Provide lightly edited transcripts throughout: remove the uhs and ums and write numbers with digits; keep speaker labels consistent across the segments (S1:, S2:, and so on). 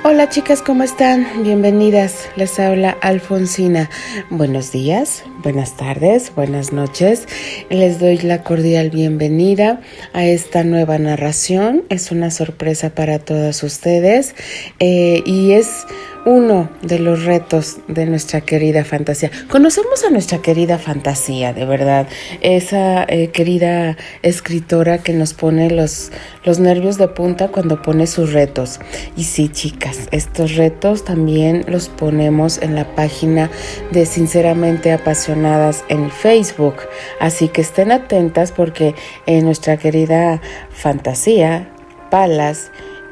S1: Hola chicas, ¿cómo están? Bienvenidas, les habla Alfonsina. Buenos días, buenas tardes, buenas noches. Les doy la cordial bienvenida a esta nueva narración. Es una sorpresa para todas ustedes y es uno de los retos de nuestra querida fantasía. Conocemos a nuestra querida fantasía, de verdad. Esa querida escritora que nos pone los nervios de punta cuando pone sus retos. Y sí, chicas, estos retos también los ponemos en la página de Sinceramente Apasionadas en Facebook. Así que estén atentas porque nuestra querida fantasía, Palas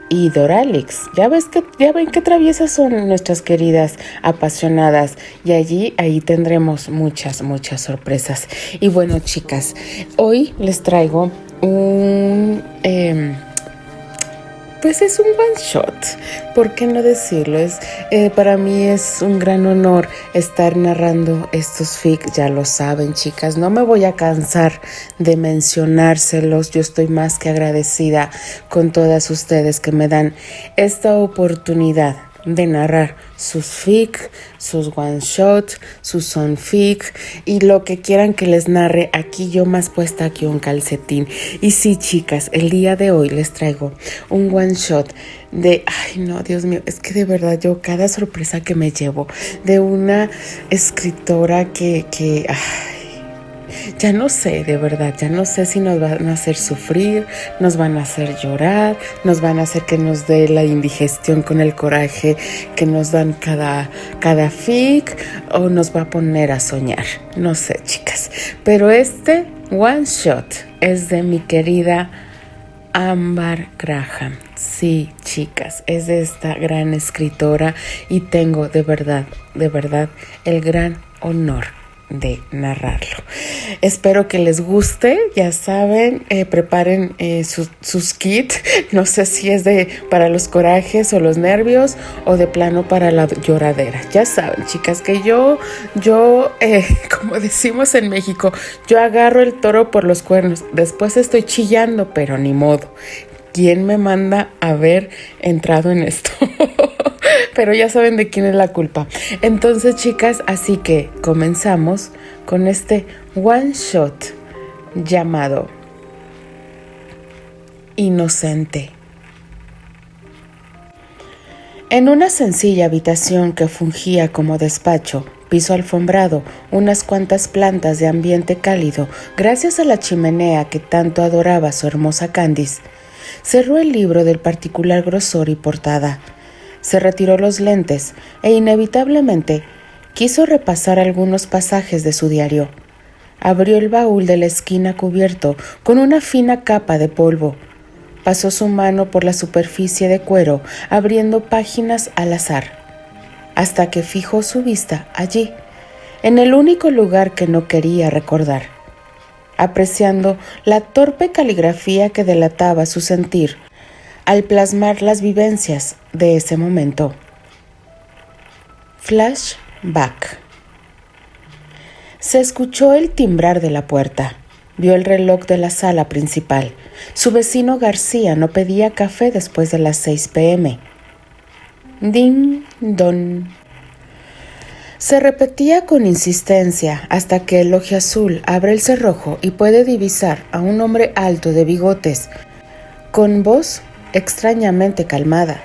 S1: y Doralix, ya ven qué traviesas son nuestras queridas apasionadas, y ahí tendremos muchas sorpresas. Y bueno, chicas, hoy les traigo pues es un one shot, ¿por qué no decirlo? Para mí es un gran honor estar narrando estos fic, ya lo saben, chicas, no me voy a cansar de mencionárselos. Yo estoy más que agradecida con todas ustedes que me dan esta oportunidad de narrar sus fic, sus one shot, sus sonfic y lo que quieran que les narre. Aquí yo más puesta que un calcetín. Y sí, chicas, el día de hoy les traigo un one shot ay no, Dios mío, es que de verdad yo cada sorpresa que me llevo de una escritora que ya no sé, de verdad, ya no sé si nos van a hacer sufrir, nos van a hacer llorar, nos van a hacer que nos dé la indigestión con el coraje que nos dan cada fic, o nos va a poner a soñar. No sé, chicas, pero este one shot es de mi querida Ámbar Graham. Sí, chicas, es de esta gran escritora y tengo de verdad el gran honor de narrarlo. Espero que les guste. Ya saben, preparen sus kits. No sé si es para los corajes o los nervios, o de plano para la lloradera. Ya saben, chicas, que yo como decimos en México, yo agarro el toro por los cuernos. Después estoy chillando, pero ni modo. ¿Quién me manda a haber entrado en esto? Pero ya saben de quién es la culpa. Entonces, chicas, así que comenzamos con este one shot llamado Inocente. En una sencilla habitación que fungía como despacho, piso alfombrado, unas cuantas plantas de ambiente cálido, gracias a la chimenea que tanto adoraba su hermosa Candice, cerró el libro del particular grosor y portada. Se retiró los lentes e inevitablemente quiso repasar algunos pasajes de su diario. Abrió el baúl de la esquina cubierto con una fina capa de polvo. Pasó su mano por la superficie de cuero, abriendo páginas al azar, hasta que fijó su vista allí, en el único lugar que no quería recordar, apreciando la torpe caligrafía que delataba su sentir al plasmar las vivencias de ese momento. Flashback. Se escuchó el timbrar de la puerta. Vio el reloj de la sala principal. Su vecino García no pedía café después de las 6 p.m. Ding don. Se repetía con insistencia hasta que el ojiazul abre el cerrojo y puede divisar a un hombre alto de bigotes, con voz extrañamente calmada.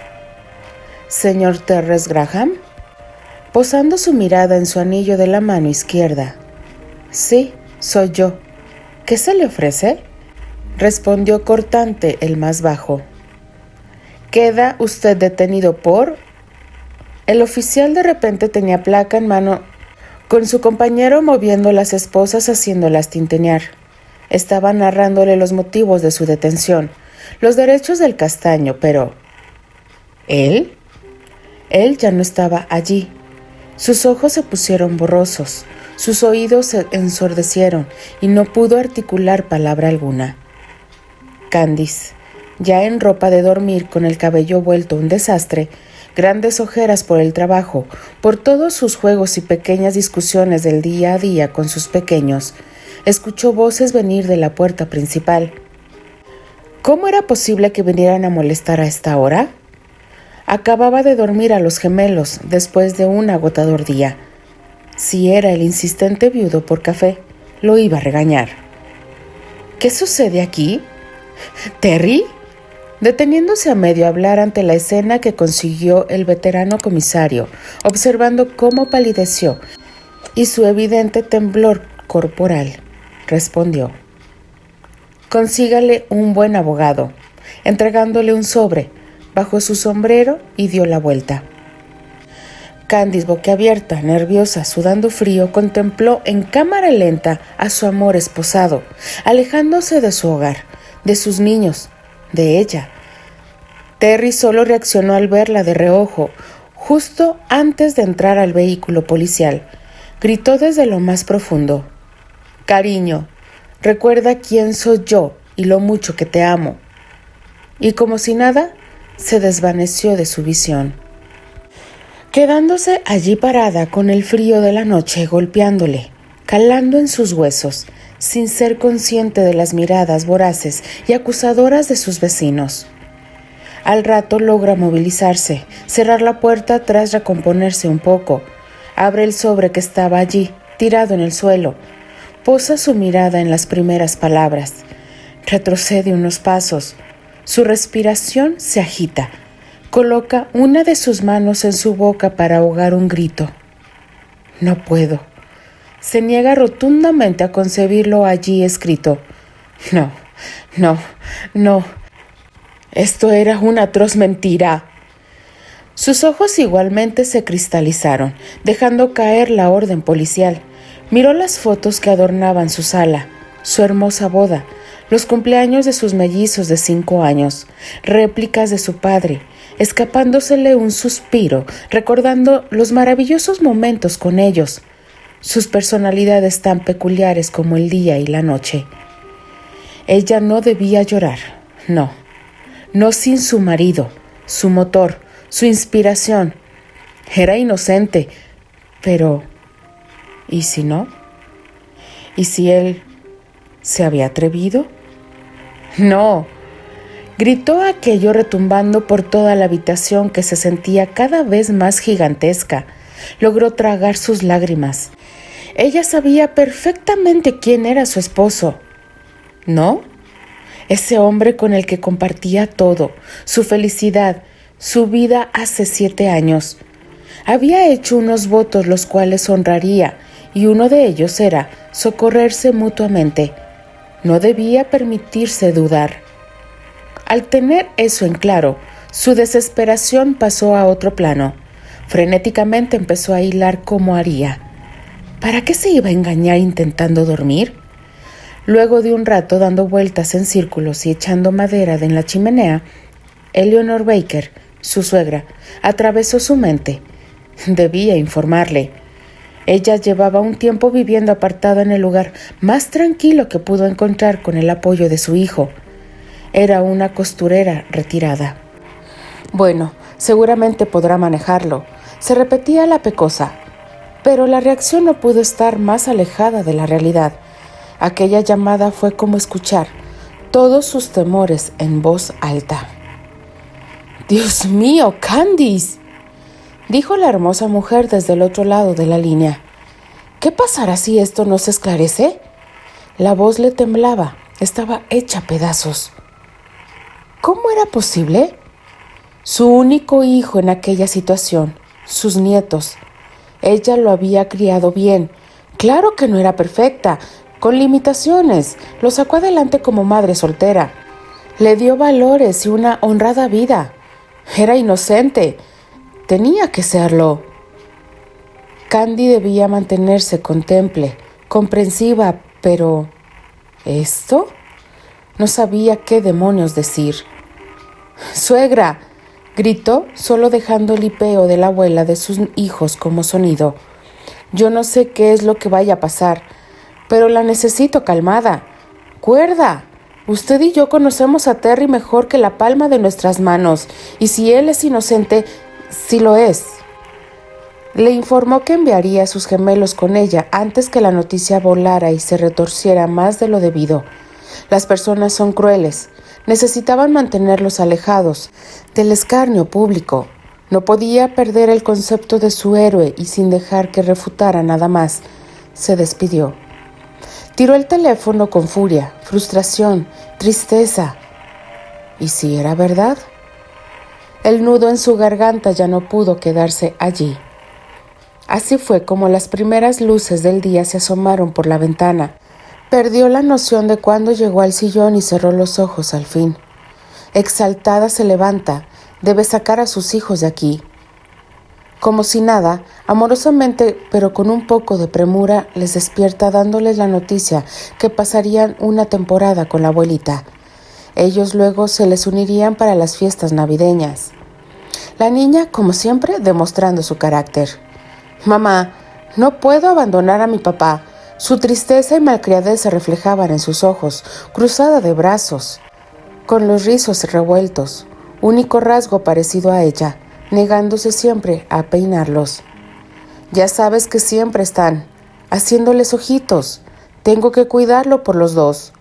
S1: ¿Señor Terrence Graham? Posando su mirada en su anillo de la mano izquierda. Sí, soy yo. ¿Qué se le ofrece? Respondió cortante el más bajo. ¿Queda usted detenido por...? El oficial de repente tenía placa en mano, con su compañero moviendo las esposas haciéndolas tintinear. Estaba narrándole los motivos de su detención, los derechos del castaño, pero... ¿él? Él ya no estaba allí. Sus ojos se pusieron borrosos, sus oídos se ensordecieron y no pudo articular palabra alguna. Candice, ya en ropa de dormir, con el cabello vuelto un desastre, grandes ojeras por el trabajo, por todos sus juegos y pequeñas discusiones del día a día con sus pequeños, escuchó voces venir de la puerta principal. ¿Cómo era posible que vinieran a molestar a esta hora? Acababa de dormir a los gemelos después de un agotador día. Si era el insistente viudo por café, lo iba a regañar. ¿Qué sucede aquí? ¿Terry? Deteniéndose a medio hablar ante la escena que consiguió el veterano comisario, observando cómo palideció y su evidente temblor corporal, respondió: consígale un buen abogado, entregándole un sobre, bajó su sombrero y dio la vuelta. Candice, boquiabierta, nerviosa, sudando frío, contempló en cámara lenta a su amor esposado, alejándose de su hogar, de sus niños, de ella. Terry solo reaccionó al verla de reojo, justo antes de entrar al vehículo policial. Gritó desde lo más profundo: cariño, recuerda quién soy yo y lo mucho que te amo. Y como si nada, se desvaneció de su visión, quedándose allí parada con el frío de la noche golpeándole, calando en sus huesos, sin ser consciente de las miradas voraces y acusadoras de sus vecinos. Al rato logra movilizarse, cerrar la puerta tras recomponerse un poco. Abre el sobre que estaba allí, tirado en el suelo. Posa su mirada en las primeras palabras. Retrocede unos pasos. Su respiración se agita. Coloca una de sus manos en su boca para ahogar un grito. No puedo. Se niega rotundamente a concebirlo allí escrito. No. Esto era una atroz mentira. Sus ojos igualmente se cristalizaron, dejando caer la orden policial. Miró las fotos que adornaban su sala, su hermosa boda, los cumpleaños de sus mellizos de 5 años, réplicas de su padre, escapándosele un suspiro, recordando los maravillosos momentos con ellos, sus personalidades tan peculiares como el día y la noche. Ella no debía llorar, no sin su marido, su motor, su inspiración. Era inocente, pero ¿y si no? ¿Y si él se había atrevido? No. Gritó aquello retumbando por toda la habitación que se sentía cada vez más gigantesca. Logró tragar sus lágrimas. Ella sabía perfectamente quién era su esposo. ¿No? Ese hombre con el que compartía todo, su felicidad, su vida hace 7 años. Había hecho unos votos los cuales honraría, y uno de ellos era socorrerse mutuamente. No debía permitirse dudar. Al tener eso en claro, su desesperación pasó a otro plano. Frenéticamente empezó a hilar cómo haría. ¿Para qué se iba a engañar intentando dormir? Luego de un rato dando vueltas en círculos y echando madera en la chimenea, Eleanor Baker, su suegra, atravesó su mente. Debía informarle. Ella llevaba un tiempo viviendo apartada en el lugar más tranquilo que pudo encontrar con el apoyo de su hijo. Era una costurera retirada. Bueno, seguramente podrá manejarlo. Se repetía la pecosa, pero la reacción no pudo estar más alejada de la realidad. Aquella llamada fue como escuchar todos sus temores en voz alta. «¡Dios mío, Candice!», dijo la hermosa mujer desde el otro lado de la línea. «¿Qué pasará si esto no se esclarece?». La voz le temblaba, estaba hecha pedazos. ¿Cómo era posible? Su único hijo en aquella situación, sus nietos. Ella lo había criado bien. Claro que no era perfecta, con limitaciones. Lo sacó adelante como madre soltera. Le dio valores y una honrada vida. Era inocente. Tenía que serlo. Candy debía mantenerse contemple, comprensiva, pero ¿esto? No sabía qué demonios decir. «¡Suegra!», gritó, solo dejando el hipeo de la abuela de sus hijos como sonido. «Yo no sé qué es lo que vaya a pasar, pero la necesito calmada. ¡Cuerda! Usted y yo conocemos a Terry mejor que la palma de nuestras manos, y si él es inocente, sí lo es». Le informó que enviaría a sus gemelos con ella antes que la noticia volara y se retorciera más de lo debido. Las personas son crueles. Necesitaban mantenerlos alejados del escarnio público. No podía perder el concepto de su héroe y sin dejar que refutara nada más, se despidió. Tiró el teléfono con furia, frustración, tristeza. ¿Y si era verdad? El nudo en su garganta ya no pudo quedarse allí. Así fue como las primeras luces del día se asomaron por la ventana. Perdió la noción de cuándo llegó al sillón y cerró los ojos al fin. Exaltada se levanta, debe sacar a sus hijos de aquí. Como si nada, amorosamente pero con un poco de premura, les despierta dándoles la noticia que pasarían una temporada con la abuelita. Ellos luego se les unirían para las fiestas navideñas. La niña, como siempre, demostrando su carácter. «Mamá, no puedo abandonar a mi papá». Su tristeza y malcriadez se reflejaban en sus ojos, cruzada de brazos, con los rizos revueltos, único rasgo parecido a ella, negándose siempre a peinarlos. «Ya sabes que siempre están, haciéndoles ojitos. Tengo que cuidarlo por los dos».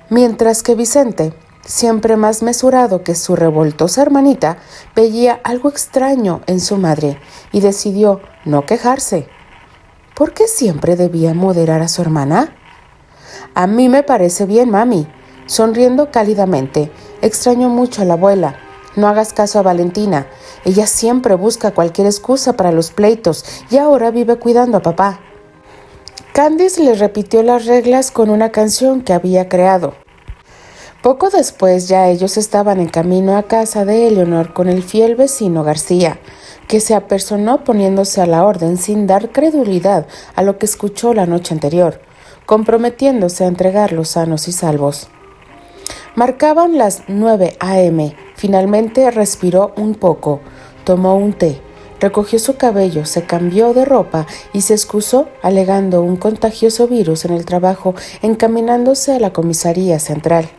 S1: Mientras que Vicente, siempre más mesurado que su revoltosa hermanita, veía algo extraño en su madre y decidió no quejarse. ¿Por qué siempre debía moderar a su hermana? «A mí me parece bien, mami», sonriendo cálidamente. «Extraño mucho a la abuela. No hagas caso a Valentina. Ella siempre busca cualquier excusa para los pleitos y ahora vive cuidando a papá». Candice le repitió las reglas con una canción que había creado. Poco después ya ellos estaban en camino a casa de Eleonor con el fiel vecino García, que se apersonó poniéndose a la orden sin dar credulidad a lo que escuchó la noche anterior, comprometiéndose a entregarlos sanos y salvos. Marcaban las 9 a.m. Finalmente respiró un poco, tomó un té, recogió su cabello, se cambió de ropa y se excusó alegando un contagioso virus en el trabajo, encaminándose a la comisaría central.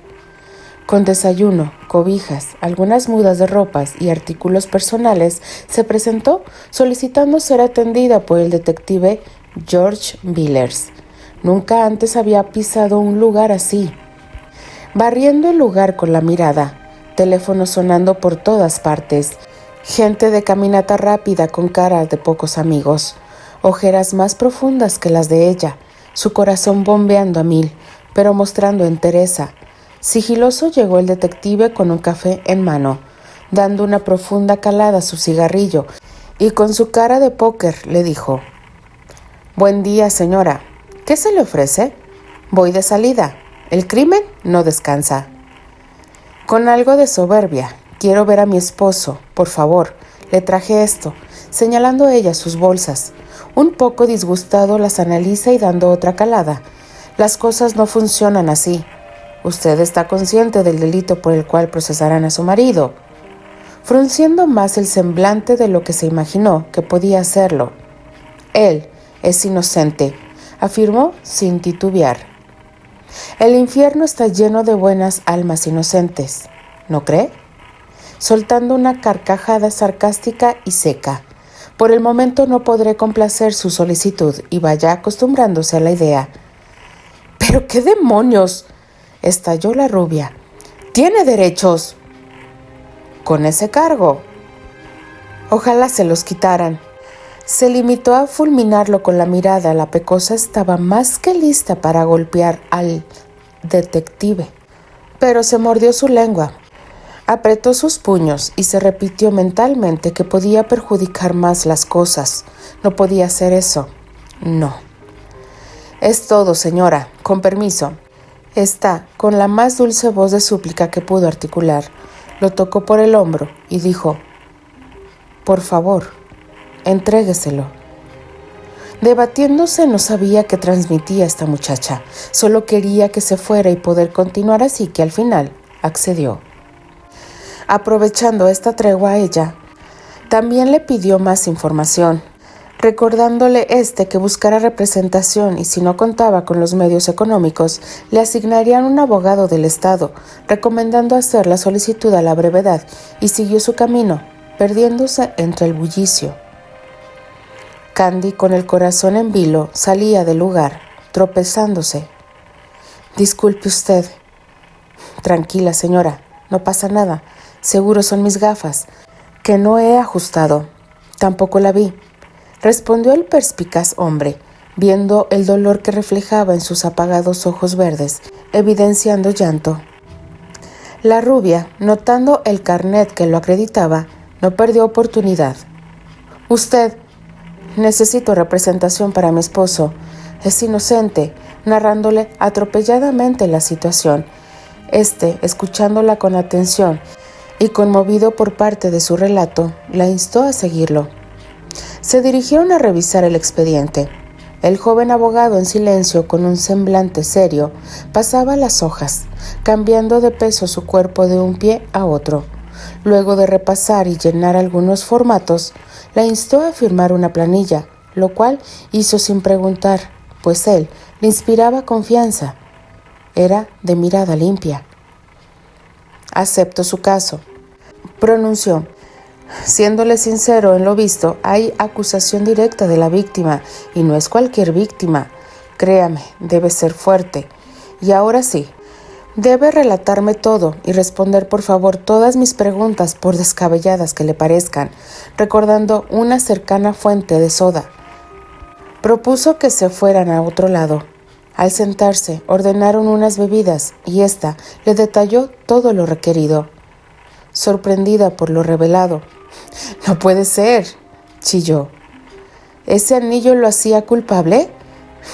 S1: Con desayuno, cobijas, algunas mudas de ropas y artículos personales, se presentó solicitando ser atendida por el detective George Villers. Nunca antes había pisado un lugar así. Barriendo el lugar con la mirada, teléfonos sonando por todas partes, gente de caminata rápida con caras de pocos amigos, ojeras más profundas que las de ella, su corazón bombeando a mil, pero mostrando entereza. Sigiloso llegó el detective con un café en mano, dando una profunda calada a su cigarrillo, y con su cara de póker le dijo: «Buen día, señora. ¿Qué se le ofrece? Voy de salida. El crimen no descansa». Con algo de soberbia: «Quiero ver a mi esposo, por favor. Le traje esto», señalando ella sus bolsas. Un poco disgustado las analiza y dando otra calada. «Las cosas no funcionan así. Usted está consciente del delito por el cual procesarán a su marido», frunciendo más el semblante de lo que se imaginó que podía hacerlo. «Él es inocente», afirmó sin titubear. «El infierno está lleno de buenas almas inocentes, ¿no cree?», soltando una carcajada sarcástica y seca. «Por el momento no podré complacer su solicitud y vaya acostumbrándose a la idea». «¿Pero qué demonios?», estalló la rubia. «Tiene derechos». «Con ese cargo». «Ojalá se los quitaran». Se limitó a fulminarlo con la mirada. La pecosa estaba más que lista para golpear al detective, pero se mordió su lengua, apretó sus puños y se repitió mentalmente que podía perjudicar más las cosas. No podía hacer eso. No. «Es todo, señora. Con permiso». Está, con la más dulce voz de súplica que pudo articular, lo tocó por el hombro y dijo: «Por favor, entrégueselo». Debatiéndose, no sabía qué transmitía esta muchacha, solo quería que se fuera y poder continuar, así que al final accedió. Aprovechando esta tregua, ella también le pidió más información, recordándole que buscara representación y si no contaba con los medios económicos, le asignarían un abogado del Estado, recomendando hacer la solicitud a la brevedad, y siguió su camino, perdiéndose entre el bullicio. Candy, con el corazón en vilo, salía del lugar, tropezándose. «Disculpe usted». «Tranquila, señora, no pasa nada. Seguro son mis gafas». Que no he ajustado. Tampoco la vi, respondió el perspicaz hombre, viendo el dolor que reflejaba en sus apagados ojos verdes, evidenciando llanto. La rubia, notando el carnet que lo acreditaba, no perdió oportunidad. Usted, necesito representación para mi esposo. Es inocente, narrándole atropelladamente la situación. Escuchándola con atención y conmovido por parte de su relato, la instó a seguirlo. Se dirigieron a revisar el expediente. El joven abogado, en silencio, con un semblante serio, pasaba las hojas, cambiando de peso su cuerpo de un pie a otro. Luego de repasar y llenar algunos formatos, la instó a firmar una planilla, lo cual hizo sin preguntar, pues él le inspiraba confianza. Era de mirada limpia. Acepto su caso, pronunció. Siéndole sincero en lo visto, hay acusación directa de la víctima, y no es cualquier víctima. Créame, debe ser fuerte. Y ahora sí, debe relatarme todo y responder por favor todas mis preguntas, por descabelladas que le parezcan, recordando una cercana fuente de soda. Propuso que se fueran a otro lado. Al sentarse, ordenaron unas bebidas y ésta le detalló todo lo requerido. Sorprendida por lo revelado, «No puede ser», chilló. «¿Ese anillo lo hacía culpable?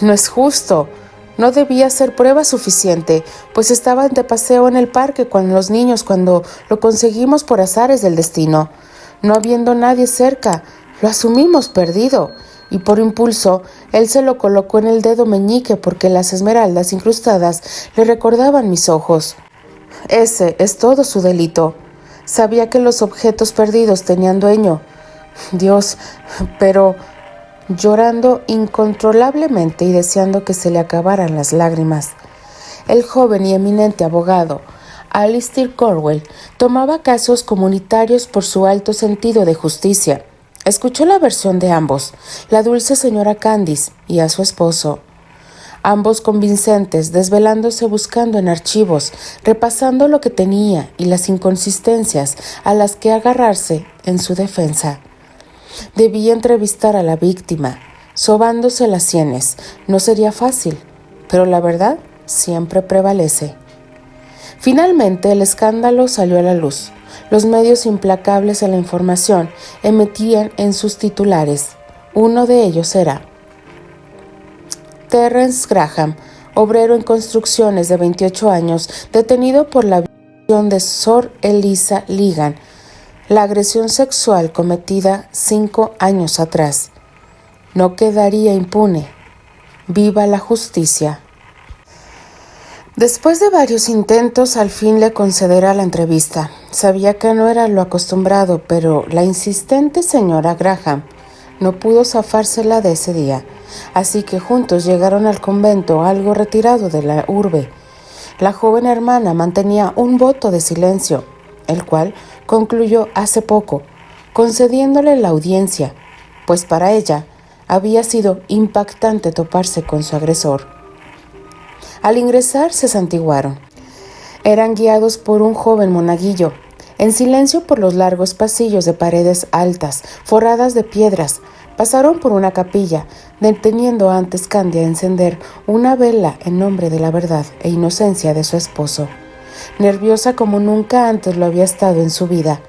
S1: No es justo. No debía ser prueba suficiente, pues estaban de paseo en el parque con los niños cuando lo conseguimos por azares del destino. No habiendo nadie cerca, lo asumimos perdido, y por impulso, él se lo colocó en el dedo meñique porque las esmeraldas incrustadas le recordaban mis ojos. Ese es todo su delito. Sabía que los objetos perdidos tenían dueño. Dios, pero...» llorando incontrolablemente y deseando que se le acabaran las lágrimas. El joven y eminente abogado, Alistair Cornwell, tomaba casos comunitarios por su alto sentido de justicia. Escuchó la versión de ambos, la dulce señora Candice y a su esposo. Ambos convincentes, desvelándose buscando en archivos, repasando lo que tenía y las inconsistencias a las que agarrarse en su defensa. Debía entrevistar a la víctima, sobándose las sienes. No sería fácil, pero la verdad siempre prevalece. Finalmente el escándalo salió a la luz. Los medios implacables de la información emitían en sus titulares. Uno de ellos era: Terrence Graham, obrero en construcciones de 28 años, detenido por la violación de Sor Eliza Ligan, la agresión sexual cometida 5 años atrás. No quedaría impune. Viva la justicia. Después de varios intentos, al fin le concederá la entrevista. Sabía que no era lo acostumbrado, pero la insistente señora Graham no pudo zafársela de ese día, así que juntos llegaron al convento algo retirado de la urbe. La joven hermana mantenía un voto de silencio, el cual concluyó hace poco, concediéndole la audiencia, pues para ella había sido impactante toparse con su agresor. Al ingresar se santiguaron. Eran guiados por un joven monaguillo, en silencio por los largos pasillos de paredes altas, forradas de piedras. Pasaron por una capilla, deteniendo antes Candy a encender una vela en nombre de la verdad e inocencia de su esposo. Nerviosa como nunca antes lo había estado en su vida,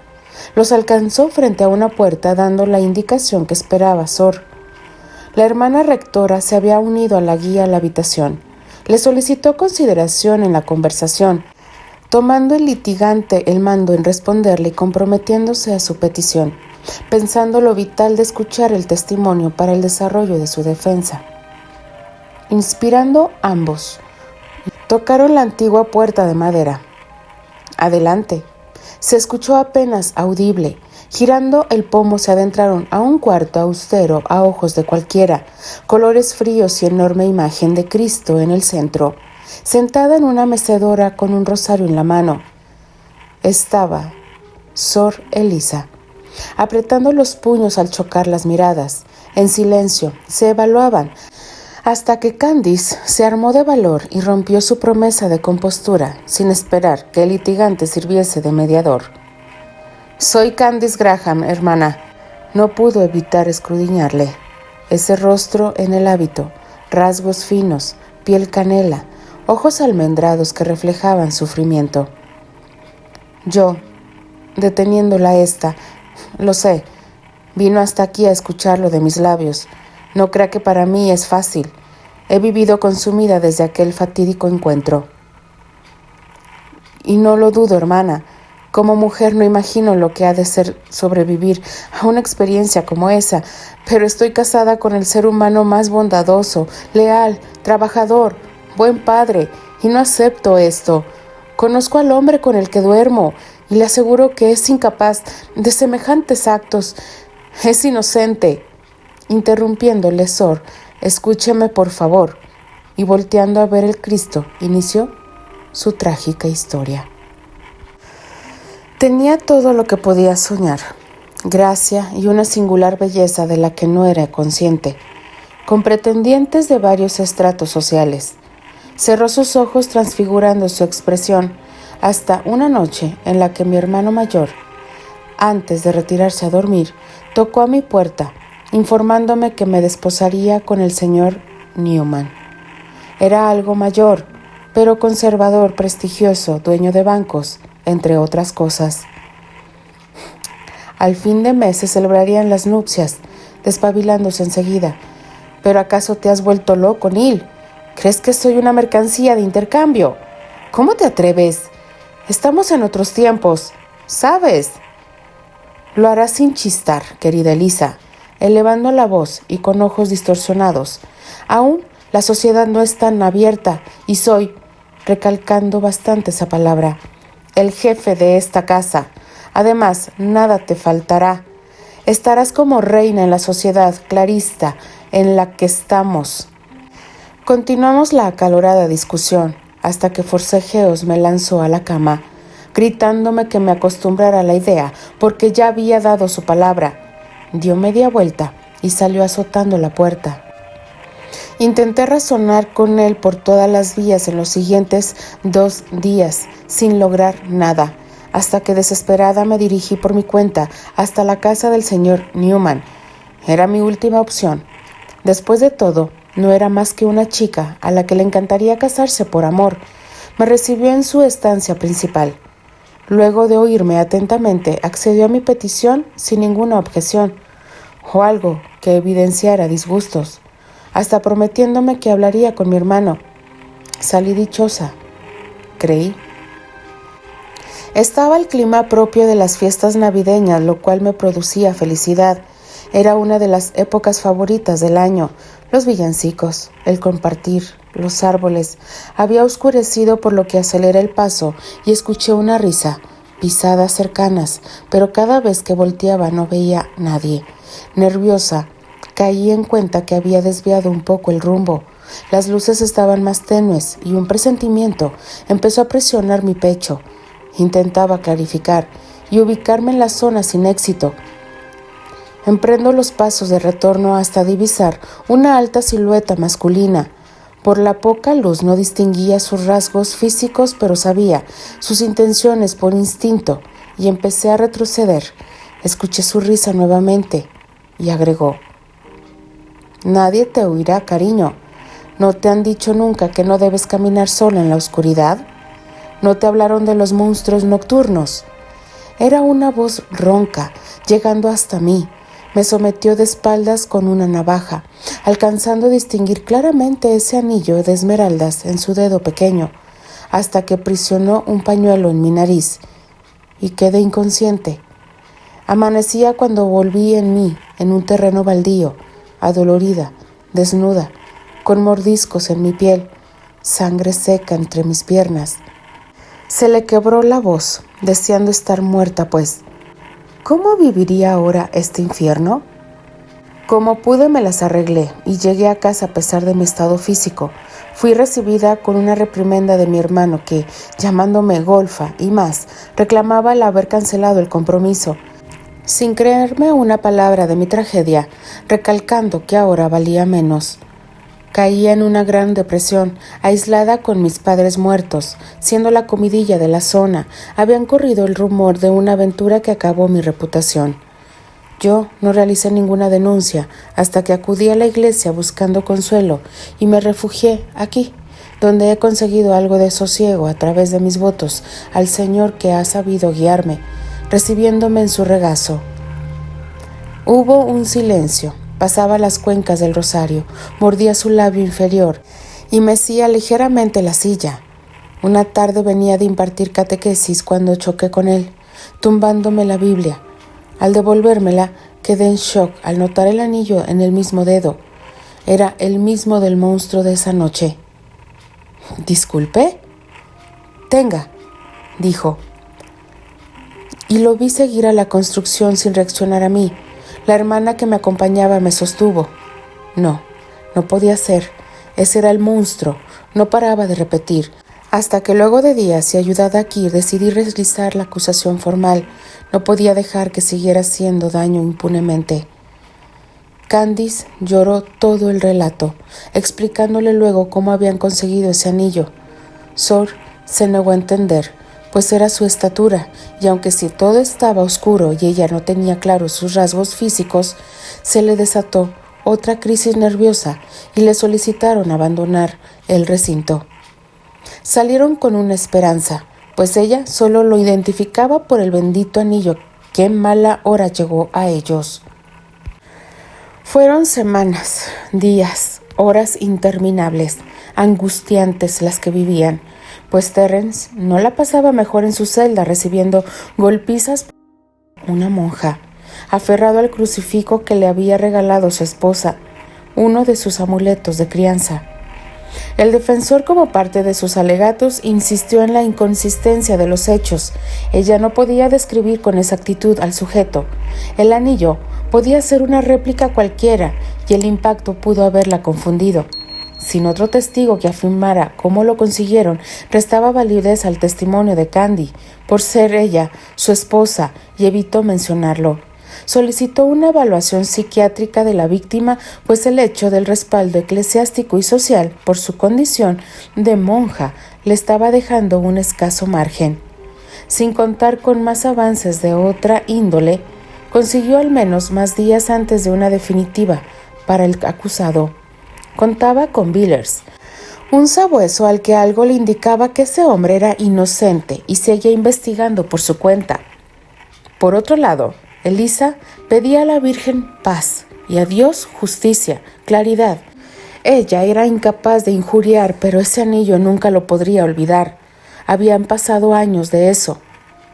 S1: los alcanzó frente a una puerta dando la indicación que esperaba Sor. La hermana rectora se había unido a la guía a la habitación. Le solicitó consideración en la conversación, tomando el litigante el mando en responderle y comprometiéndose a su petición, pensando lo vital de escuchar el testimonio para el desarrollo de su defensa. Inspirando ambos, tocaron la antigua puerta de madera. «Adelante», se escuchó apenas audible. Girando el pomo se adentraron a un cuarto austero a ojos de cualquiera, colores fríos y enorme imagen de Cristo en el centro. Sentada en una mecedora con un rosario en la mano, estaba Sor Eliza, apretando los puños al chocar las miradas. En silencio se evaluaban, hasta que Candice se armó de valor y rompió su promesa de compostura, sin esperar que el litigante sirviese de mediador. Soy Candice Graham, hermana. No pudo evitar escudriñarle. Ese rostro en el hábito, rasgos finos, piel canela, ojos almendrados que reflejaban sufrimiento. Yo, deteniéndola lo sé, vino hasta aquí a escucharlo de mis labios. No crea que para mí es fácil. He vivido consumida desde aquel fatídico encuentro. Y no lo dudo, hermana. Como mujer no imagino lo que ha de ser sobrevivir a una experiencia como esa, pero estoy casada con el ser humano más bondadoso, leal, trabajador, buen padre, y no acepto esto. Conozco al hombre con el que duermo, y le aseguro que es incapaz de semejantes actos. Es inocente. Interrumpiéndole, Sor, escúcheme por favor. Y volteando a ver el Cristo, inició su trágica historia. Tenía todo lo que podía soñar, gracia y una singular belleza de la que no era consciente, con pretendientes de varios estratos sociales. Cerró sus ojos transfigurando su expresión hasta una noche en la que mi hermano mayor, antes de retirarse a dormir, tocó a mi puerta, informándome que me desposaría con el señor Newman. Era algo mayor, pero conservador, prestigioso, dueño de bancos, entre otras cosas. Al fin de mes se celebrarían las nupcias, despabilándose enseguida. ¿Pero acaso te has vuelto loco, Neil? ¿Crees que soy una mercancía de intercambio? ¿Cómo te atreves? Estamos en otros tiempos, ¿sabes? Lo harás sin chistar, querida Elisa, elevando la voz y con ojos distorsionados. Aún la sociedad no es tan abierta y soy, recalcando bastante esa palabra, el jefe de esta casa. Además, nada te faltará. Estarás como reina en la sociedad clarista en la que estamos. Continuamos la acalorada discusión hasta que forcejeos me lanzó a la cama, gritándome que me acostumbrara a la idea porque ya había dado su palabra. Dio media vuelta y salió azotando la puerta. Intenté razonar con él por todas las vías en los siguientes 2 días, sin lograr nada, hasta que desesperada me dirigí por mi cuenta hasta la casa del señor Newman. Era mi última opción. Después de todo, no era más que una chica a la que le encantaría casarse por amor. Me recibió en su estancia principal. Luego de oírme atentamente, accedió a mi petición sin ninguna objeción, o algo que evidenciara disgustos, hasta prometiéndome que hablaría con mi hermano. Salí dichosa, creí. Estaba el clima propio de las fiestas navideñas, lo cual me producía felicidad. Era una de las épocas favoritas del año. Los villancicos, el compartir, los árboles. Había oscurecido por lo que aceleré el paso y escuché una risa, pisadas cercanas, pero cada vez que volteaba no veía nadie. Nerviosa, caí en cuenta que había desviado un poco el rumbo. Las luces estaban más tenues y un presentimiento empezó a presionar mi pecho. Intentaba clarificar y ubicarme en la zona sin éxito. Emprendo los pasos de retorno hasta divisar una alta silueta masculina. Por la poca luz no distinguía sus rasgos físicos, pero sabía sus intenciones por instinto y empecé a retroceder. Escuché su risa nuevamente y agregó: «Nadie te oirá, cariño. ¿No te han dicho nunca que no debes caminar sola en la oscuridad? ¿No te hablaron de los monstruos nocturnos?» Era una voz ronca, llegando hasta mí. Me sometió de espaldas con una navaja, alcanzando a distinguir claramente ese anillo de esmeraldas en su dedo pequeño, hasta que aprisionó un pañuelo en mi nariz y quedé inconsciente. Amanecía cuando volví en mí, en un terreno baldío, adolorida, desnuda, con mordiscos en mi piel, sangre seca entre mis piernas. Se le quebró la voz, deseando estar muerta, pues ¿cómo viviría ahora este infierno? Como pude me las arreglé y llegué a casa a pesar de mi estado físico. Fui recibida con una reprimenda de mi hermano que, llamándome golfa y más, reclamaba el haber cancelado el compromiso, sin creerme una palabra de mi tragedia, recalcando que ahora valía menos. Caía en una gran depresión, aislada con mis padres muertos, siendo la comidilla de la zona. Habían corrido el rumor de una aventura que acabó mi reputación. Yo no realicé ninguna denuncia hasta que acudí a la iglesia buscando consuelo y me refugié aquí, donde he conseguido algo de sosiego a través de mis votos al Señor que ha sabido guiarme, recibiéndome en su regazo. Hubo un silencio. Pasaba las cuencas del rosario, mordía su labio inferior y mecía ligeramente la silla. Una tarde venía de impartir catequesis cuando choqué con él, tumbándome la Biblia. Al devolvérmela, quedé en shock al notar el anillo en el mismo dedo. Era el mismo del monstruo de esa noche. «¿Disculpe?» «Tenga», dijo. Y lo vi seguir a la construcción sin reaccionar a mí. La hermana que me acompañaba me sostuvo. No podía ser. Ese era el monstruo. No paraba de repetir. Hasta que luego de días y ayudada aquí decidí realizar la acusación formal. No podía dejar que siguiera haciendo daño impunemente. Candice lloró todo el relato, explicándole luego cómo habían conseguido ese anillo. Sor se negó a entender, pues era su estatura, y aunque si todo estaba oscuro y ella no tenía claros sus rasgos físicos, se le desató otra crisis nerviosa y le solicitaron abandonar el recinto. Salieron con una esperanza, pues ella solo lo identificaba por el bendito anillo. ¡Qué mala hora llegó a ellos! Fueron semanas, días, horas interminables, angustiantes las que vivían, pues Terrence no la pasaba mejor en su celda recibiendo golpizas por una monja, aferrado al crucifijo que le había regalado su esposa, uno de sus amuletos de crianza. El defensor, como parte de sus alegatos, insistió en la inconsistencia de los hechos. Ella no podía describir con exactitud al sujeto. El anillo podía ser una réplica cualquiera y el impacto pudo haberla confundido. Sin otro testigo que afirmara cómo lo consiguieron, restaba validez al testimonio de Candy, por ser ella su esposa, y evitó mencionarlo. Solicitó una evaluación psiquiátrica de la víctima, pues el hecho del respaldo eclesiástico y social por su condición de monja le estaba dejando un escaso margen. Sin contar con más avances de otra índole, consiguió al menos más días antes de una definitiva para el acusado. Contaba con Billers, un sabueso al que algo le indicaba que ese hombre era inocente y seguía investigando por su cuenta. Por otro lado, Elisa pedía a la Virgen paz y a Dios justicia, claridad. Ella era incapaz de injuriar, pero ese anillo nunca lo podría olvidar. Habían pasado años de eso.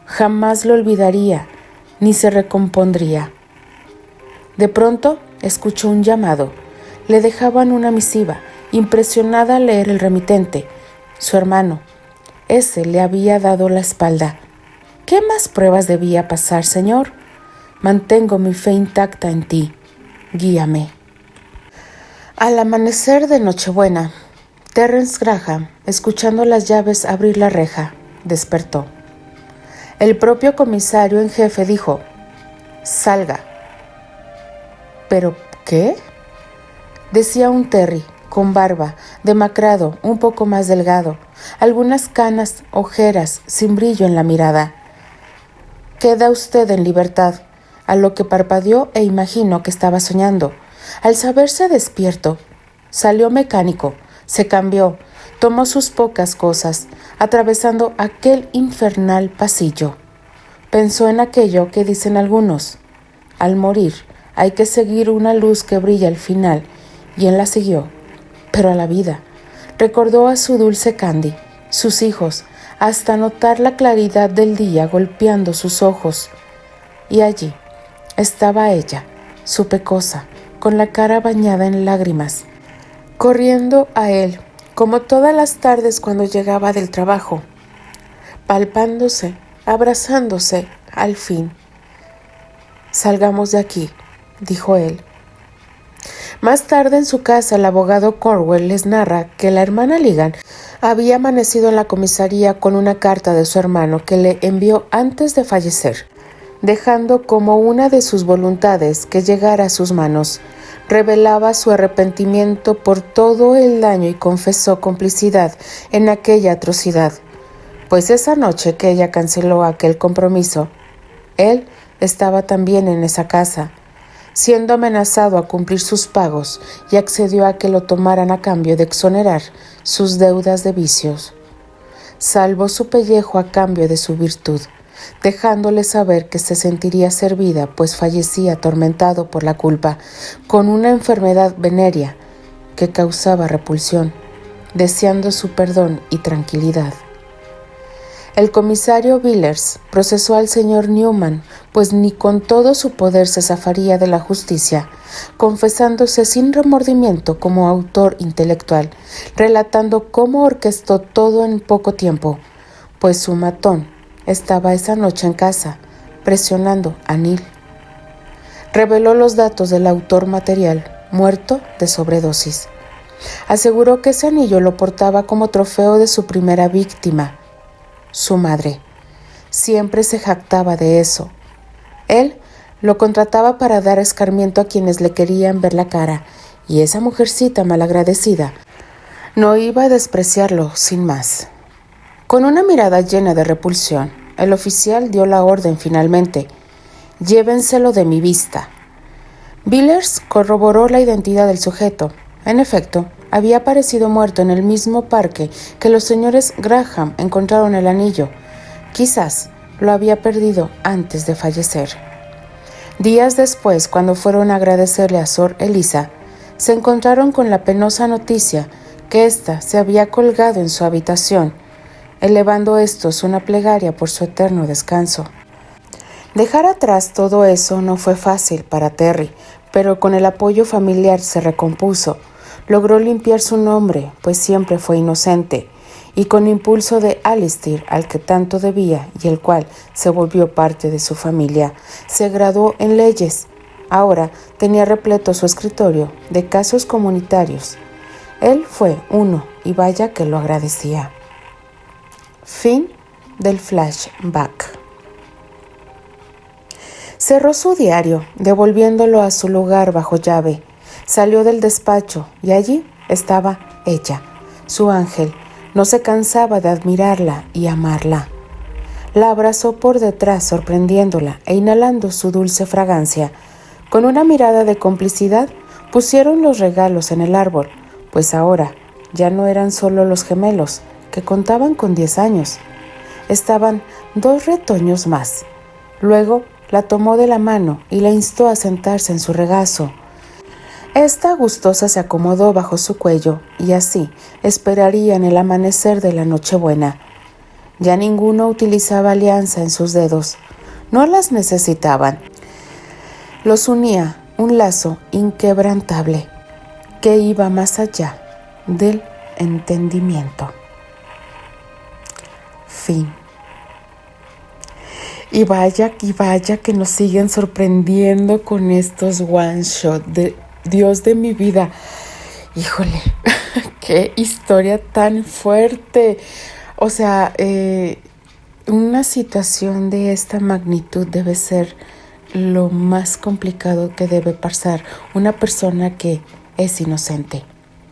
S1: Jamás lo olvidaría, ni se recompondría. De pronto, escuchó un llamado. Le dejaban una misiva, impresionada al leer el remitente. Su hermano. Ese le había dado la espalda. ¿Qué más pruebas debía pasar, Señor? Mantengo mi fe intacta en ti. Guíame. Al amanecer de Nochebuena, Terrence Graham, escuchando las llaves abrir la reja, despertó. El propio comisario en jefe dijo: «Salga». ¿Pero qué?, decía un Terry, con barba, demacrado, un poco más delgado, algunas canas, ojeras, sin brillo en la mirada. «Queda usted en libertad», a lo que parpadeó e imaginó que estaba soñando. Al saberse despierto, salió mecánico, se cambió, tomó sus pocas cosas, atravesando aquel infernal pasillo. Pensó en aquello que dicen algunos: al morir hay que seguir una luz que brilla al final, y él la siguió, pero a la vida. Recordó a su dulce Candy, sus hijos, hasta notar la claridad del día golpeando sus ojos. Y allí estaba ella, su pecosa, con la cara bañada en lágrimas, corriendo a él, como todas las tardes cuando llegaba del trabajo, palpándose, abrazándose, al fin. «Salgamos de aquí», dijo él. Más tarde en su casa, el abogado Corwell les narra que la hermana Ligan había amanecido en la comisaría con una carta de su hermano que le envió antes de fallecer. dejando como una de sus voluntades que llegara a sus manos. Revelaba su arrepentimiento por todo el daño y confesó complicidad en aquella atrocidad, pues esa noche que ella canceló aquel compromiso, él estaba también en esa casa, siendo amenazado a cumplir sus pagos, y accedió a que lo tomaran a cambio de exonerar sus deudas de vicios. Salvó su pellejo a cambio de su virtud, dejándole saber que se sentiría servida, pues fallecía atormentado por la culpa, con una enfermedad venérea que causaba repulsión, deseando su perdón y tranquilidad. El comisario Villers procesó al señor Newman, pues ni con todo su poder se zafaría de la justicia, confesándose sin remordimiento como autor intelectual, relatando cómo orquestó todo en poco tiempo, pues su matón estaba esa noche en casa, presionando a Neil. Reveló los datos del autor material, muerto de sobredosis. Aseguró que ese anillo lo portaba como trofeo de su primera víctima, su madre. Siempre se jactaba de eso. Él lo contrataba para dar escarmiento a quienes le querían ver la cara, y esa mujercita malagradecida no iba a despreciarlo sin más. Con una mirada llena de repulsión, el oficial dio la orden finalmente: llévenselo de mi vista. Villers corroboró la identidad del sujeto. En efecto, había aparecido muerto en el mismo parque que los señores Graham encontraron el anillo. Quizás lo había perdido antes de fallecer. Días después, cuando fueron a agradecerle a Sor Eliza, se encontraron con la penosa noticia que ésta se había colgado en su habitación, elevando estos una plegaria por su eterno descanso. Dejar atrás todo eso no fue fácil para Terry, pero con el apoyo familiar se recompuso. Logró limpiar su nombre, pues siempre fue inocente, y con impulso de Alistair, al que tanto debía y el cual se volvió parte de su familia, se graduó en leyes. Ahora tenía repleto su escritorio de casos comunitarios. Él fue uno, y vaya que lo agradecía. Fin del flashback. Cerró su diario, devolviéndolo a su lugar bajo llave. Salió del despacho y allí estaba ella, su ángel. No se cansaba de admirarla y amarla. La abrazó por detrás, sorprendiéndola e inhalando su dulce fragancia. Con una mirada de complicidad, pusieron los regalos en el árbol, pues ahora ya no eran solo los gemelos, que contaban con 10 años. Estaban 2 retoños más. Luego la tomó de la mano y la instó a sentarse en su regazo. Esta gustosa se acomodó bajo su cuello y así esperarían el amanecer de la Nochebuena. Ya ninguno utilizaba alianza en sus dedos. No las necesitaban. Los unía un lazo inquebrantable que iba más allá del entendimiento. Fin. Y vaya que nos siguen sorprendiendo con estos one shot de Dios de mi vida. Híjole, qué historia tan fuerte. O sea, una situación de esta magnitud debe ser lo más complicado que debe pasar una persona que es inocente,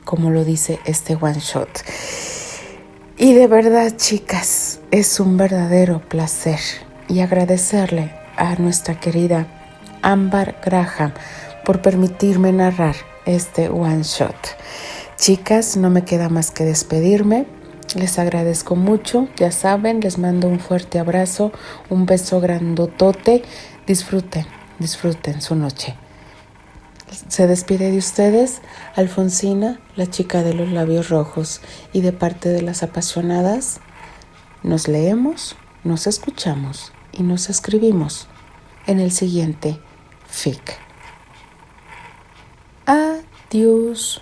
S1: como lo dice este one shot. Y de verdad, chicas, es un verdadero placer y agradecerle a nuestra querida Ámbar Graham por permitirme narrar este one shot. Chicas, no me queda más que despedirme. Les agradezco mucho, ya saben, les mando un fuerte abrazo, un beso grandotote. Disfruten su noche. Se despide de ustedes Alfonsina, la chica de los labios rojos, y de parte de las apasionadas, nos leemos, nos escuchamos y nos escribimos en el siguiente FIC. Adiós.